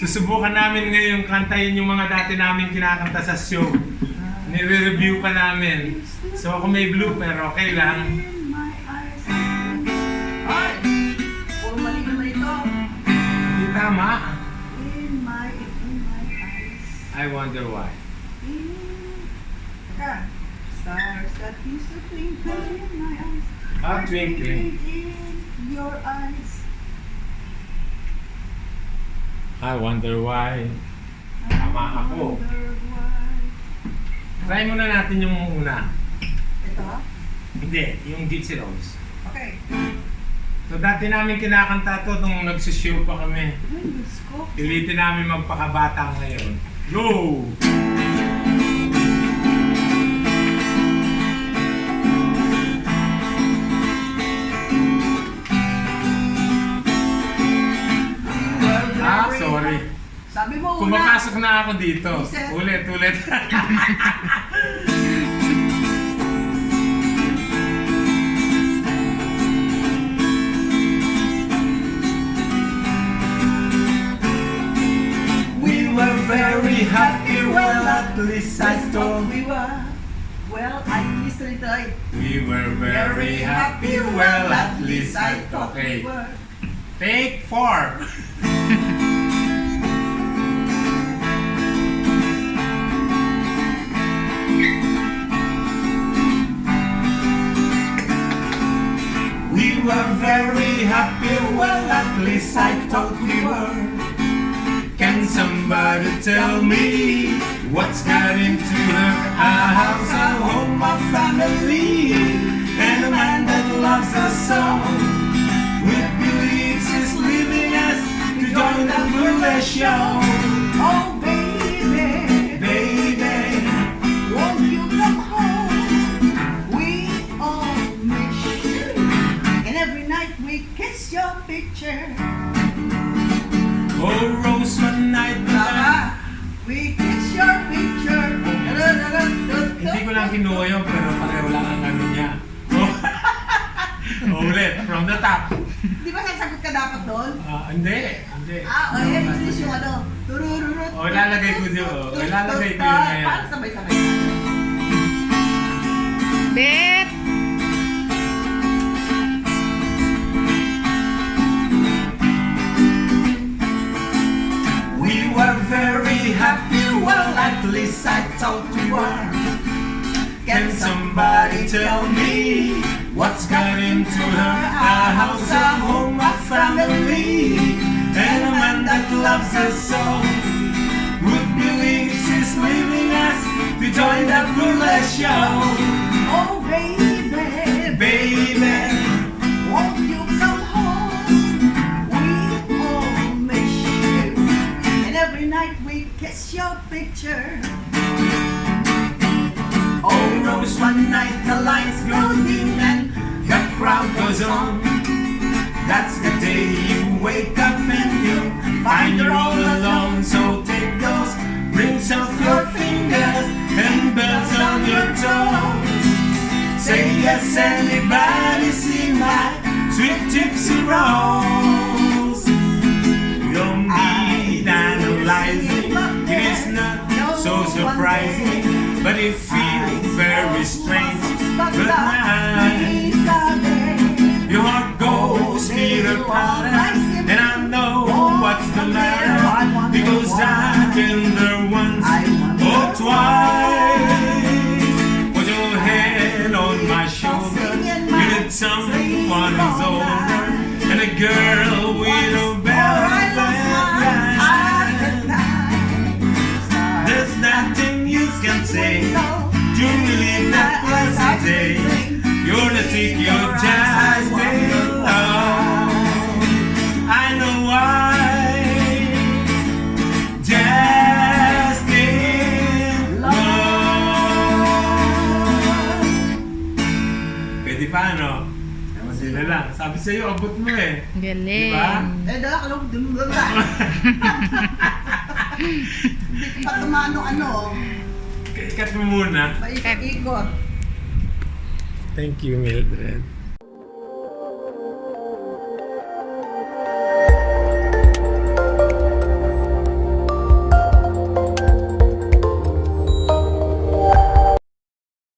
Susubukan namin ngayon kantayin yung mga dati namin kinakanta sa show. Nire-review pa namin. So ako may blooper, okay lang. Ay! Puro mali naman ito. Hindi tama. In my eyes. I wonder why. Teka. Stars that used to twinkle in my eyes. Ah, twinkling. In your eyes. I wonder why. Tama ako. Wonder why. Try muna natin yung una. Ito? Hindi, yung Gypsy Rose. Okay. So dati namin kinakanta to nung nagsishow pa kami. Ay, Diyos ko. Pilitin namin magpakabata ngayon. Go! Sorry. Sabi mo una. Pumapasok na ako dito. Reset. Ulit. We were very happy, well at least I thought we were. Well, at least ito ay. we were very happy, well at least I thought. Okay, we were. take 4. We were very happy, well at least I thought we were. Can somebody tell me what's got into her? A house, a home, a family, and a man that loves us so. With beliefs is leaving us to join the Blue show. Oh, baby, Baby, won't you come home? We all miss you. And every night we kiss your picture. oh Rose, one night lang. We kiss your picture. Hindi ko lang kinuha yun, pero pareho lang ang ano niya. Ulit, from the top. Di ba sasagot ka dapat doon? Hindi. English yung ano. Turururut. Ilalagay ko yun. Ilalagay ko yun ngayon. Parang sabay-sabay. Bet! We were very happy, well at least I thought we were. Can somebody tell me what's got into her? A house, a home, a family, and a man that loves us so. Would believe she's leaving us to join the Blue show. Oh, baby, Baby, won't you come home? We all miss you. And every night we kiss your picture. oh Rose, one night the lights go dim and the crowd goes on. That's the day you wake up and you find you're all alone. So take those rings off your fingers and bells on your toes. Say yes, anybody see my sweet gypsy rose. You don't need analyzing, it is not so surprising, but it feels very strange. But mine, your heart goes Peter Pan, and I know what's the matter, because I've been there once or twice. Put your head on my shoulder, you need someone who's older, and a girl with a velvet eyes. There's nothing you can say to relieve that pleasant day. You're gonna take your jazz day alone. I know why. Just in love. Pwede pa, no? Madila lang. Sabi sa'yo, abot mo eh. Galing. Diba? Dala ka lang dun doon lang. Hindi ko pa tumano ano. Ikat mo muna. Maikot-ikot. Thank you, Mildred.